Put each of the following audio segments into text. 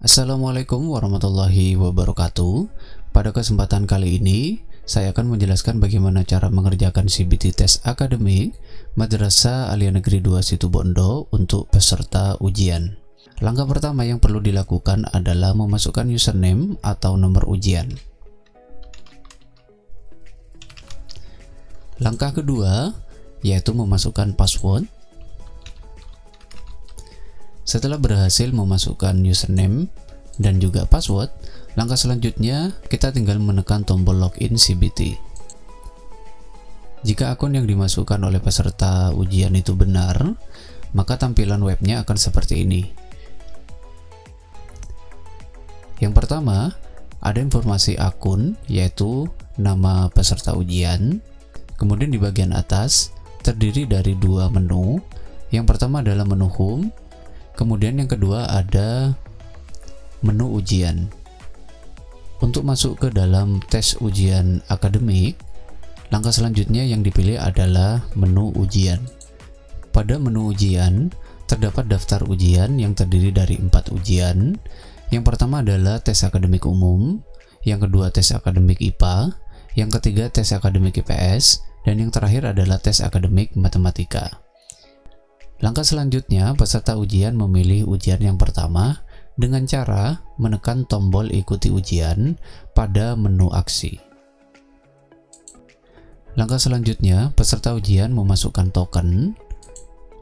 Assalamualaikum warahmatullahi wabarakatuh. Pada kesempatan kali ini, saya akan menjelaskan bagaimana cara mengerjakan CBT tes akademik Madrasah Aliyah Negeri 2 Situbondo untuk peserta ujian. Langkah pertama yang perlu dilakukan adalah memasukkan username atau nomor ujian. Langkah kedua yaitu memasukkan password. Setelah berhasil memasukkan username dan juga password, langkah selanjutnya kita tinggal menekan tombol login CBT. Jika akun yang dimasukkan oleh peserta ujian itu benar, maka tampilan webnya akan seperti ini. Yang pertama, ada informasi akun yaitu nama peserta ujian. Kemudian di bagian atas terdiri dari dua menu. Yang pertama adalah menu home. Kemudian yang kedua ada menu ujian. Untuk masuk ke dalam tes ujian akademik, langkah selanjutnya yang dipilih adalah menu ujian. Pada menu ujian, terdapat daftar ujian yang terdiri dari 4 ujian. Yang pertama adalah tes akademik umum, yang kedua tes akademik IPA, yang ketiga tes akademik IPS, dan yang terakhir adalah tes akademik matematika. Langkah selanjutnya, peserta ujian memilih ujian yang pertama dengan cara menekan tombol ikuti ujian pada menu aksi. Langkah selanjutnya, peserta ujian memasukkan token,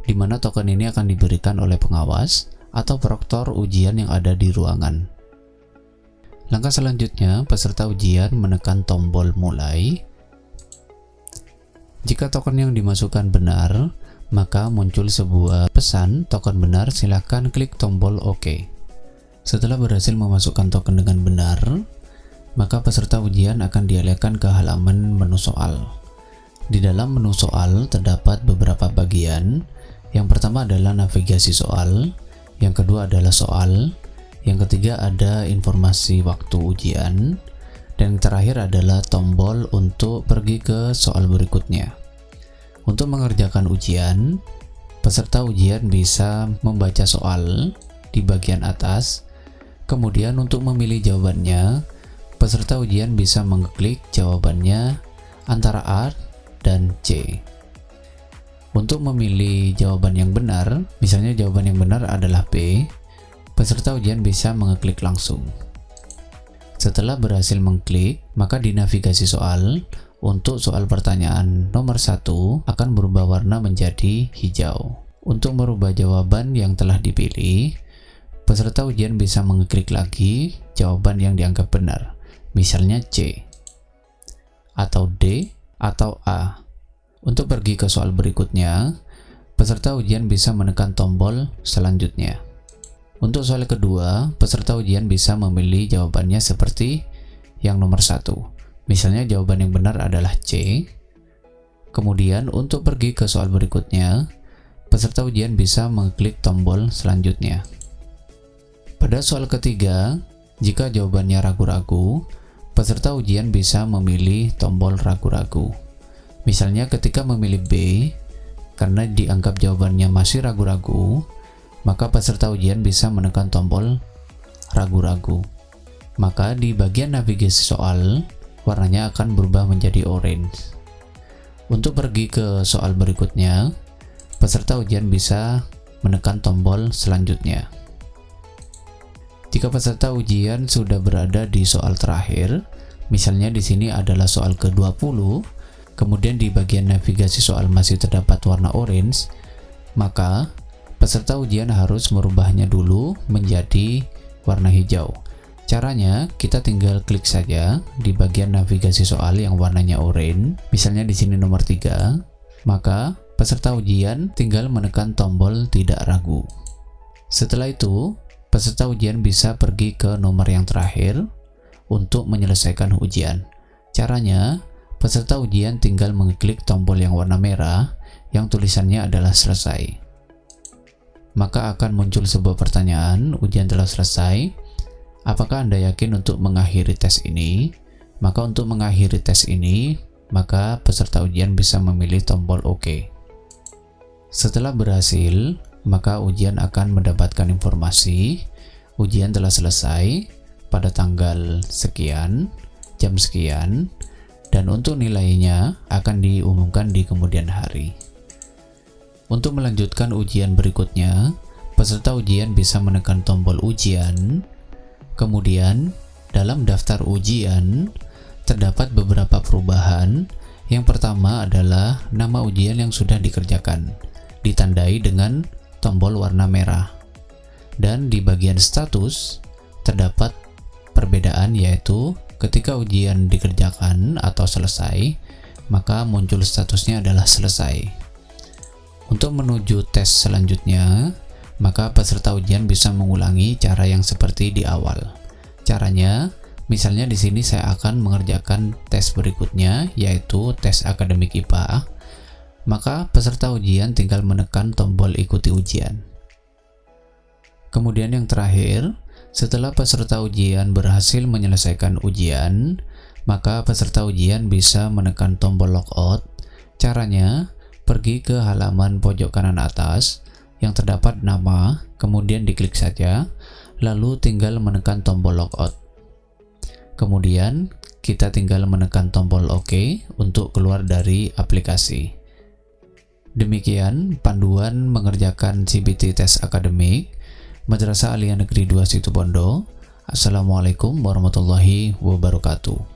di mana token ini akan diberikan oleh pengawas atau proktor ujian yang ada di ruangan. Langkah selanjutnya, peserta ujian menekan tombol mulai. Jika token yang dimasukkan benar, maka muncul sebuah pesan token benar, silahkan klik tombol OK. Setelah berhasil memasukkan token dengan benar, maka peserta ujian akan dialihkan ke halaman menu soal. Di dalam menu soal terdapat beberapa bagian. Yang pertama adalah navigasi soal, yang kedua adalah soal, yang ketiga ada informasi waktu ujian, dan yang terakhir adalah tombol untuk pergi ke soal berikutnya. Untuk mengerjakan ujian, peserta ujian bisa membaca soal di bagian atas. Kemudian untuk memilih jawabannya, peserta ujian bisa mengklik jawabannya antara A dan C. Untuk memilih jawaban yang benar, misalnya jawaban yang benar adalah B, peserta ujian bisa mengklik langsung. Setelah berhasil mengklik, maka di navigasi soal, untuk soal pertanyaan nomor 1 akan berubah warna menjadi hijau. Untuk merubah jawaban yang telah dipilih, peserta ujian bisa mengklik lagi jawaban yang dianggap benar, misalnya C, atau D, atau A. Untuk pergi ke soal berikutnya, peserta ujian bisa menekan tombol selanjutnya. Untuk soal kedua, peserta ujian bisa memilih jawabannya seperti yang nomor 1. Misalnya jawaban yang benar adalah C. Kemudian untuk pergi ke soal berikutnya, peserta ujian bisa mengklik tombol selanjutnya. Pada soal ketiga, jika jawabannya ragu-ragu, peserta ujian bisa memilih tombol ragu-ragu. Misalnya ketika memilih B, karena dianggap jawabannya masih ragu-ragu, maka peserta ujian bisa menekan tombol ragu-ragu. Maka di bagian navigasi soal, warnanya akan berubah menjadi orange. Untuk pergi ke soal berikutnya, peserta ujian bisa menekan tombol selanjutnya. Jika peserta ujian sudah berada di soal terakhir, misalnya di sini adalah soal ke-20, kemudian di bagian navigasi soal masih terdapat warna orange, maka peserta ujian harus merubahnya dulu menjadi warna hijau. Caranya, kita tinggal klik saja di bagian navigasi soal yang warnanya oranye, misalnya di sini nomor 3, maka peserta ujian tinggal menekan tombol tidak ragu. Setelah itu, peserta ujian bisa pergi ke nomor yang terakhir untuk menyelesaikan ujian. Caranya, peserta ujian tinggal mengklik tombol yang warna merah yang tulisannya adalah selesai. Maka akan muncul sebuah pertanyaan, ujian telah selesai. Apakah Anda yakin untuk mengakhiri tes ini? Maka untuk mengakhiri tes ini, maka peserta ujian bisa memilih tombol OK. Setelah berhasil, maka ujian akan mendapatkan informasi ujian telah selesai pada tanggal sekian, jam sekian, dan untuk nilainya akan diumumkan di kemudian hari. Untuk melanjutkan ujian berikutnya, peserta ujian bisa menekan tombol ujian. Kemudian, dalam daftar ujian, terdapat beberapa perubahan. Yang pertama adalah nama ujian yang sudah dikerjakan, ditandai dengan tombol warna merah. Dan di bagian status, terdapat perbedaan, yaitu ketika ujian dikerjakan atau selesai, maka muncul statusnya adalah selesai. Untuk menuju tes selanjutnya, maka peserta ujian bisa mengulangi cara yang seperti di awal. Caranya, misalnya di sini saya akan mengerjakan tes berikutnya, yaitu tes akademik IPA. Maka peserta ujian tinggal menekan tombol ikuti ujian. Kemudian yang terakhir, setelah peserta ujian berhasil menyelesaikan ujian, maka peserta ujian bisa menekan tombol logout. Caranya, pergi ke halaman pojok kanan atas yang terdapat nama, kemudian diklik saja, lalu tinggal menekan tombol logout. Kemudian kita tinggal menekan tombol OK untuk keluar dari aplikasi. Demikian panduan mengerjakan CBT tes akademik Madrasah Aliyah Negeri 2 Situbondo. Assalamualaikum warahmatullahi wabarakatuh.